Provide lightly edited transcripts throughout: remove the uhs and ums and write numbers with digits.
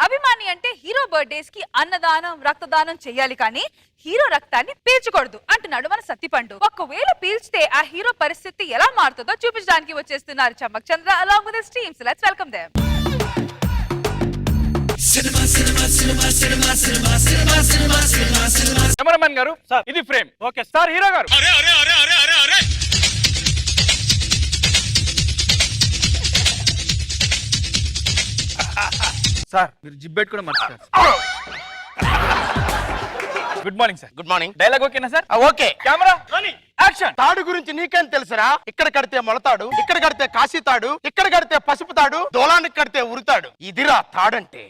అభిమాని అంటే hero birthdays కి అన్నదానం రక్తదానం చెయ్యాలి కానీ హీరో రక్తాన్ని పీల్చకూడదు అంటున్నాడు మన సత్తిపండు. ఒకవేళ పీల్చితే ఆ హీరో పరిస్థితి ఎలా మారుతుందో చూపించడానికి వచ్చేస్తున్నారు Chammak Chandra along with his team. Let's welcome them. Cameraman గారు ఇది ఫ్రేమ్. Okay sir. హీరో గారు సార్ మీరు జిబ్బెట్ కూడా మర్చిపోయారు. Good morning sir. Good morning. Dialogue ఓకేనా సార్? ఓకే. Camera action. తాడు గురించి నీకేం తెలుసురా? ఇక్కడ కడితే మొలతాడు, ఇక్కడ కడితే కాశీ తాడు, ఇక్కడ కడితే పసుపు తాడు, దోలానికి కడితే ఉరుతాడు. ఇదిరా తాడంటే.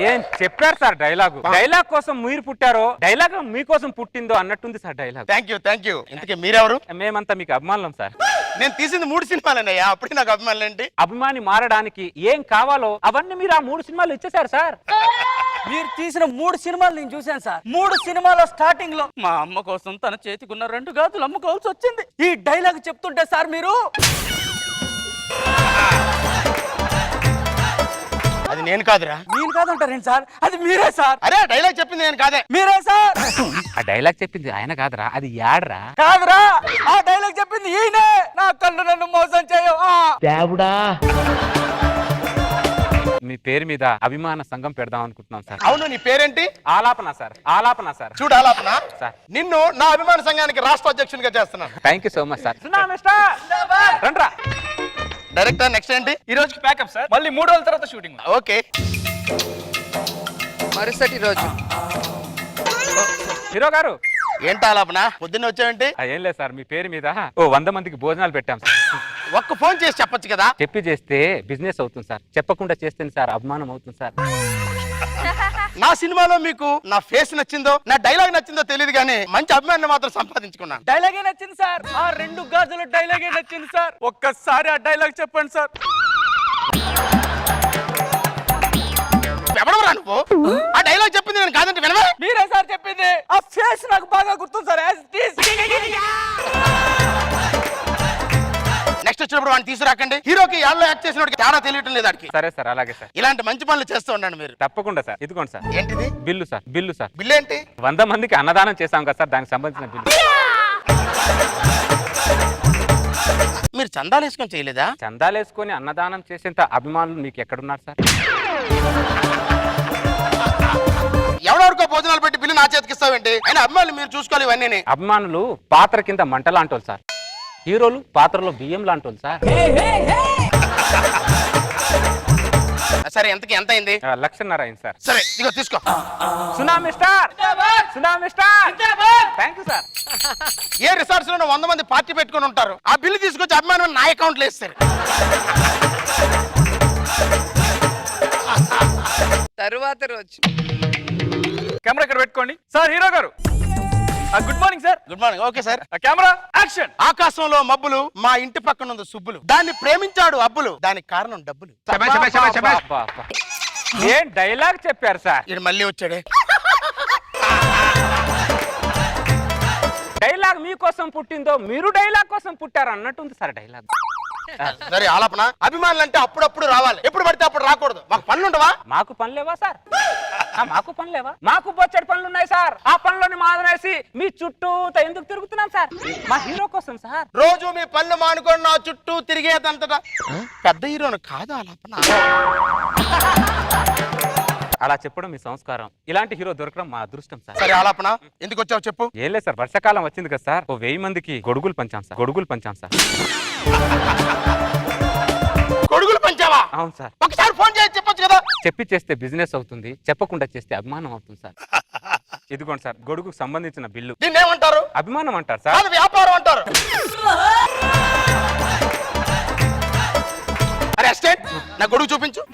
ఏం చెప్పారు సార్ డైలాగ్? డైలాగ్ కోసం మీరు పుట్టారో డైలాగ్ మీకోసం పుట్టిందో అన్నట్టుంది సార్ డైలాగ్. Thank you. ఇంతకీ మీరెవరు? మేమంతా మీకు అభిమానులం సార్. నేను తీసింది 3 సినిమాలన్నయ్యా, అప్పుడు నాకు అభిమానులు ఏంటి? అభిమాని మారడానికి ఏం కావాలో అవన్నీ మీరు ఆ 3 సినిమాలు ఇచ్చేసారు సార్. మీరు తీసిన 3 సినిమాలు నేను చూశాను సార్. 3 సినిమాల స్టార్టింగ్ లో మా అమ్మ కోసం తన చేతికున్న 2 గాజులు అమ్ముకోవాల్సి వచ్చింది. ఈ డైలాగ్ చెప్తుంటే సార్ మీరు అది నేను కాదురా. నేను కాదంటారేంటి సార్? అది మీరే సార్. అరే డైలాగ్ చెప్పింది నేను కాదే. మీరే సార్. ఆ డైలాగ్ చెప్పింది ఆయన కాదురా, అది యాడ్రా. కాదురా, ఆ డైలాగ్ చెప్పింది ఈయనే. నా కళ్ళు నన్ను మోసం చేయవా దేవుడా. మీ పేరు మీద అభిమాన సంఘం పెడదాం అనుకుంటున్నాం సార్. అవును, నీ పేరేంటి? ఆలాపన సార్. ఆలాపన సార్. చూడు ఆలాపన సార్, నిన్ను నా అభిమాన సంఘానికి రాష్ట్ర అధ్యక్షునిగా చేస్తున్నాను. Thank you so much sir. రండ్రా. డైరెక్టర్ నెక్స్ట్ ఏంటి? ఈ రోజుకి ప్యాకప్ సార్. మళ్ళీ 3 రోజుల తర్వాత షూటింగ్. ఓకే. మరుసటి రోజు హీరో గారు ఏంటి ఆలాపన పొద్దున్న వచ్చావేంటి? ఏం లేదు సార్, మీ పేరు మీద 100 మందికి భోజనాలు పెట్టాం సార్. ఒక్క ఫోన్ చేసి చెప్పొచ్చు కదా. చెప్పి చేస్తే బిజినెస్ అవుతుంది సార్, చెప్పకుండా చేస్తే సార్ అభిమానం అవుతుంది సార్. నా సినిమాలో మీకు నా ఫేస్ నచ్చిందో నా డైలాగ్ నచ్చిందో తెలియదు కానీ మంచి అభిమానాన్ని మాత్రం సంపాదించుకున్నాను. డైలాగే నచ్చింది సార్. ఆ 2 గాజుల డైలాగే నచ్చింది సార్. ఒక్కసారి ఆ డైలాగ్ చెప్పండి సార్. ఎవడవరా నువ్వు? ఆ డైలాగ్ చెప్పింది నేను కాదంటే వినవే? మీరే సార్ చెప్పింది. ఆ ఫేస్ నాకు బాగా గుర్తుంది సార్. నెక్స్ట్ వచ్చినప్పుడు వాడిని తీసుకురాకండి. హీరోకి యాడ్లో యాక్ట్ చేసిన వాడికి తేడా తెలియటం లేదు వాడికి. సరే సార్, అలాగే సార్. ఇలాంటి మంచి పనులు చేస్తూ ఉండండి మీరు. తప్పకుండా సార్. ఇదిగోండి సార్. ఏంటిది? Bill sir. Bill sir. Bill ఏంటి? 100 మందికి అన్నదానం చేశాం కదా సార్, దానికి సంబంధించిన బిల్లు. మీరు చందాలు వేసుకొని చేయలేదా? చందాలు వేసుకొని అన్నదానం చేసేంత అభిమానులు మీకు ఎక్కడున్నారు సార్? ఎవరెవరికో భోజనాలు పెట్టి బిల్లు నా చేతికి ఇస్తావేంటి? అయినా అభిమానులు మీరు చూసుకోవాలి ఇవన్నీ. అభిమానులు పాత్ర కింద మంట లాంటోళ్ళు సార్, హీరోలు పాత్రలో బియ్యం లాంటోళ్ళు సార్. సరే ఎంతకి ఎంత అయింది? 1,50,000 అయింది సార్. సరే ఇదిగో తీసుకో. Tsunami star. Tsunami star. Thank you sir. A resorts లో 100 మంది పార్టీ పెట్టుకుని ఉంటారు, ఆ బిల్లు తీసుకొచ్చి అభిమానులు నా అకౌంట్ లో వేస్తారు. తరువాత రోజు కెమెరా ఇక్కడ పెట్టుకోండి సార్. హీరో గారు good morning sir. Good morning. Okay sir. Camera action. ఆకాశంలో మబ్బులు, మా ఇంటి పక్కన ఉంది సుబ్బులు, దాన్ని ప్రేమించాడు అబ్బులు, దానికి కారణం డబ్బులు. అబ్బా. ఏం డైలాగ్ చెప్పారు సార్? ఇది మళ్ళీ వచ్చాడే. డైలాగ్ మీకోసం పుట్టిందో మీరు డైలాగ్ కోసం పుట్టారు అన్నట్టుంది సార్ డైలాగ్. సరే ఆలాపన. అభిమానులు అంటే అప్పుడప్పుడు రావాలి, ఎప్పుడు పడితే అప్పుడు రాకూడదు. మాకు పనులు ఉండవా? మాకు పని లేవా సార్? మాకు పని లేవా? మాకు బొచ్చడి పనులు ఉన్నాయి సార్. ఆ పనులని మాదనేసి మీ చుట్టూ ఎందుకు తిరుగుతున్నాం సార్? మా హీరో కోసం సార్. రోజు మీ పనులు మానుకొని నా చుట్టూ తిరిగేదంతటా పెద్ద హీరోను కాదు ఆలాపన. అలా చెప్పడం మీ సంస్కారం. ఇలాంటి హీరో దొరకడం మా అదృష్టం సార్. సరే ఆలాపన ఎందుకు వచ్చావు చెప్పు. ఏం లేదు సార్, వర్షాకాలం వచ్చింది కదా సార్, 1000 మందికి గొడుగులు పంచాం సార్. గొడుగులు పంచాం సార్. గొడుగులు పంచావా? అవును సార్. ఒకసారి ఫోన్ చేసి చెప్పొచ్చు కదా. చెప్పి చేస్తే బిజినెస్ అవుతుంది, చెప్పకుండా చేస్తే అభిమానం అవుతుంది సార్. ఇదిగోండి సార్, గొడుగుకు సంబంధించిన బిల్లు. దీన్ని ఏమంటారు? అభిమానం అంటారు సార్. అది వ్యాపారం అంటారు. అరే అసిస్టెంట్, నా గొడుగు చూపించు.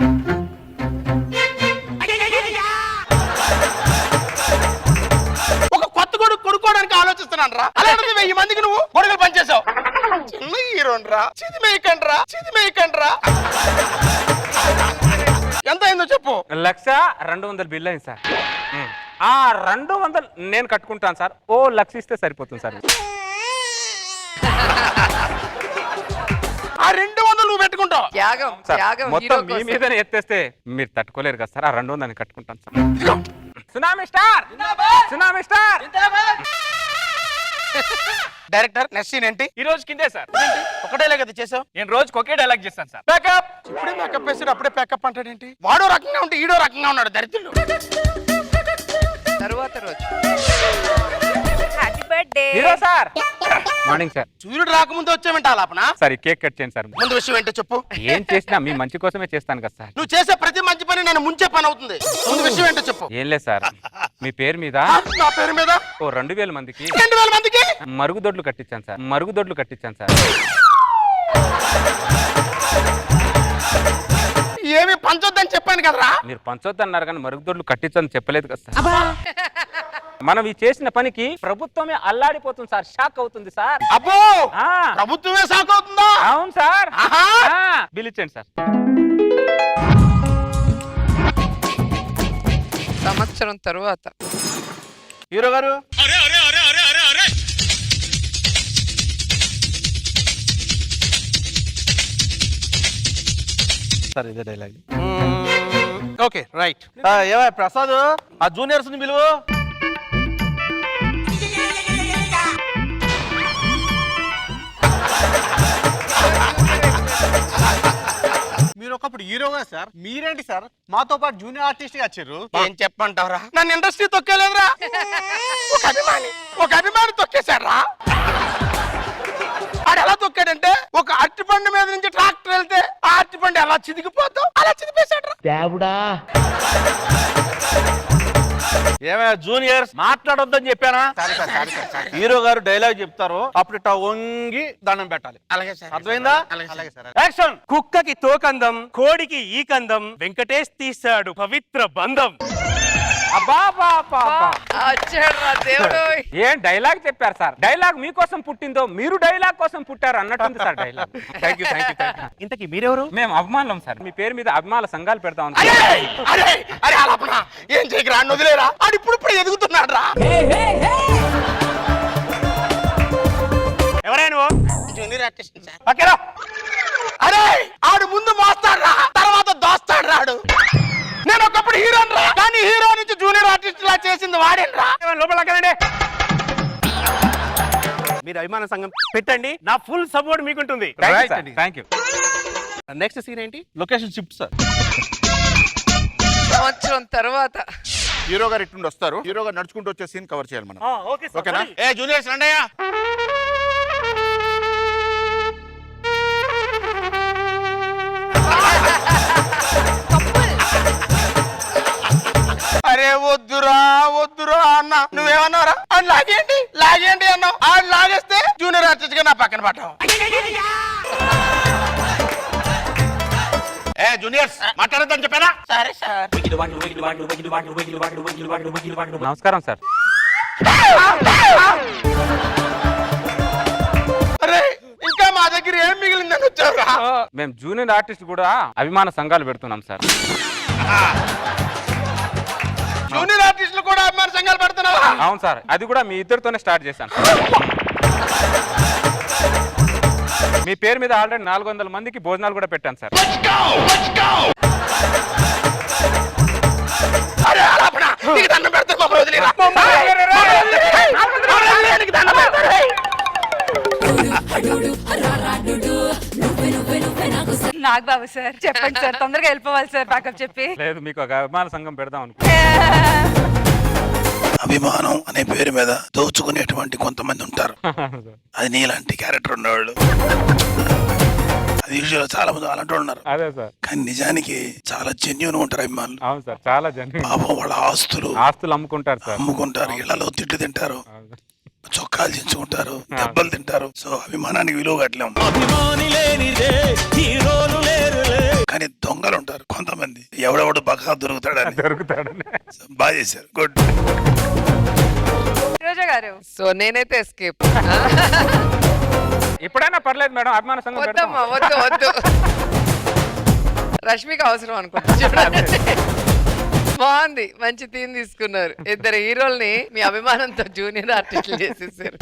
ఒక కొత్త గొడుగు కొనుక్కోవడానికి ఆలోచిస్తున్నాను రా. అలాంటిది 1000 మందికి నువ్వు గొడుగులు పనిచేసావు. చిన్న హీరోన్ రా, చిదిమేయకండి రా. ఎంత అయిందో చెప్పు. 1,200,000 బిల్ అయింది సార్. ఆ 200 నేను కట్టుకుంటాను సార్. 1,00,000 ఇస్తే సరిపోతుంది సార్. ఆ 200 నువ్వు పెట్టుకుంటావు. త్యాగం సార్, త్యాగం మొత్తం హీరో మీ కోసం. మీదనే ఎత్తేస్తే మీరు తట్టుకోలేరు కదా సార్. ఆ 200 కట్టుకుంటాను sir. Tsunami star tsunami star director next scene ఏంటి? ఈ రోజు కిందే సార్. ఒకటేలే కదా చేసావు. నేను రోజుకి ఒకే డైలాగ్ చేస్తాను సార్. బ్యాకప్. ఇప్పుడే మేకప్ వేసాడు, అప్పుడే ప్యాకప్ అంటాడేంటి? వాడో రకంగా ఉంటే ఈడో రకంగా ఉన్నాడు దరిద్రుడు. తరువాత రోజు happy birthday. Hero sir. Morning sir. సూర్యుడు రాకముందు వచ్చామంట ఆలాపన. సార్ ఈ కేక్ కట్ చేయండి సార్. ముందు విషయం ఏంటో చెప్పు. ఏం చేసినా మీ మంచి కోసమే చేస్తాను కదా సార్. నువ్వు చేసే ప్రతి మంచి పని నన్ను ముంచే పని అవుతుంది. ముందు విషయం ఏంటో చెప్పు. ఏం లేదు సార్, మీ పేరు మీద నా పేరు మీద ఓ 2000 మందికి 2000 మందికి మరుగుదొడ్లు కట్టించాను సార్. మరుగుదొడ్లు కట్టించాను సార్. ఏమి పంచొద్దని చెప్పాను కదరా. మీరు పంచొద్దన్నారు కానీ మరుగుదొడ్లు కట్టించని చెప్పలేదు కదా సార్. మనం ఈ చేసిన పనికి ప్రభుత్వమే అల్లాడిపోతుంది సార్. షాక్ అవుతుంది సార్. అబ్బో ఆ, ప్రభుత్వమే సాకు అవుతుందా? అవును సార్. ఆహా. బిల్ ఇచ్చేయండి సార్. సంవత్సరం తరువాత హీరో గారు సార్ ఇదే డైలాగ్. Okay right. ఏమై ప్రసాద్, ఆ జూనియర్స్ ని పిలువు. మీరు ఒకప్పుడు హీరోగా సార్, మీరేంటి సార్ మాతో పాటు జూనియర్ ఆర్టిస్ట్ గా వచ్చారు? ఏం చెప్పంటావురా? నన్ను ఇండస్ట్రీ తొక్కేలేదురా. ఒక అభిమాని తొక్కేశారా? ఆడు ఎలా తొక్కాడంటే ఒక అరటిపండు మీద నుంచి ట్రాక్టర్ వెళ్తే ఆ అరటిపండు ఎలా చిదిగిపోతావు అలా చిదిపేశాడు. ఏమయ్యా జూనియర్స్, మాట్లాడొద్దని చెప్పానా? హీరో గారు డైలాగ్ చెప్తారు, అప్పుడు ఇట్టా వంగి దండం పెట్టాలి. అలాగే సార్. అర్థమైందా? అలాగే సార్. యాక్షన్. కుక్కకి తోకందం, కోడికి ఈ కందం, వెంకటేష్ తీశాడు పవిత్ర బంధం. అబ్బా బా బా బా. వచ్చాడు రా దేవుడు. ఏం డైలాగ్ చెప్పారు సార్. డైలాగ్ మీకోసం పుట్టిందో మీరు డైలాగ్ కోసం పుట్టారు అన్నట్టుంది సార్ డైలాగ్. Thank you. ఇంతకీ మీరెవరు? మేము అభిమానులం సార్. మీ పేరు మీద అభిమానుల సంఘాలు పెడతాం అరే అరే అరే అలాపనా ఏం చేయకరా, అన్ను వదిలేరా. ఆడు ఇప్పుడు ఎదుగుతున్నాడు రా. ఎవరైనా నువ్వు? Junior artist sir. అరే ఆడు ముందు మోస్తాడు రా, తర్వాత దోస్తాడు రాడు. నేను ఒకప్పుడు హీరోని రా, కానీ హీరో నుంచి జూనియర్ ఆర్టిస్ట్ లా చేసింది వాడేను రా. లోపల మీరు అభిమాన సంఘం పెట్టండి, నా ఫుల్ సపోర్ట్ మీకుంటుంది. Thank you. నెక్స్ట్ సీన్ ఏంటి? Location shift sir. సంవత్సరం తరువాత హీరో గారు ఇట్టుండి వస్తారు. హీరో గారు నడుచుకుంటూ వచ్చే సీన్ కవర్ చేయాలి మనం. Okay sir. ఓకేనా? ఏ జూనియర్స్ రండయ్యా. అరే వద్దురా వద్దురా అన్న. నువ్వేమన్నారా? అని లాగేయండి అన్నావు. ఆడు లాగేస్తే జూనియర్ ఆర్టిస్ట్ గా నా పక్కన పట్టావు. ఏ జూనియర్స్ మాట్లాడొద్దని చెప్పానా? సరే సార్. నమస్కారం సార్. అరే ఇంకా మా దగ్గర ఏం మిగిలిందని వచ్చావురా? మేము జూనియర్ ఆర్టిస్ట్ కూడా అభిమాన సంఘాలు పెడుతున్నాం సార్. జూనియర్ ఆర్టిస్టులు కూడా అభిమాన సంఘాలు పెడుతున్నావా? అవును సార్, అది కూడా మీ ఇద్దరితోనే స్టార్ట్ చేశాను. మీ పేరు మీద ఆల్రెడీ 400 మందికి భోజనాలు కూడా పెట్టాను సార్. అరే అలాపనా నీకు దండం పెడతాను, మమ్మల్ని వదిలేరా. నీకు దండం పెడతాను. నాగబాబు సార్ చెప్పండి సార్, తొందరగా వెళ్ళిపోవాలి సార్ బ్యాకప్ చెప్పి. లేదు, మీకు ఒక అభిమాన సంఘం పెడదాం అనుకో. అభిమానం అనే పేరు మీద దోచుకునేటువంటి కొంతమంది ఉంటారు. అది నీలాంటి క్యారెక్టర్ ఉన్నవాళ్ళు. అది యూజువల్ చాలా మంది అలాంటి ఉన్నారు. అదే సార్. కానీ నిజానికి చాలా జెన్యూన్ ఉంటారు అభిమానులు. అవును సార్, చాలా జనం పాపం వాళ్ళ ఆస్తులు అమ్ముకుంటారు సార్. అమ్ముకుంటారు, ఇళ్లలో తిట్లు తింటారు, చొక్కాలు చించుకుంటారు, దెబ్బలు తింటారు. సో అభిమానానికి విలువ కట్టలేము. కానీ దొంగలు ఉంటారు కొంతమంది. ఎవడెవడు బాగా దొరుకుతాడని. బాగా చేశారు, గుడ్. రోజా గారు సో నేనైతే ఎస్కేప్. ఇప్పుడైనా పర్లేదు మేడం, అభిమాన సంఘం పెడతాం. వద్దమ్మా వద్దు. రష్మిక అవసరం అనుకుంటా. చూడండి బాగుంది, మంచి థీమ్ తీసుకున్నారు. ఇద్దరు హీరోల్ని మీ అభిమానంతో జూనియర్ ఆర్టిస్టులు చేసేసారు.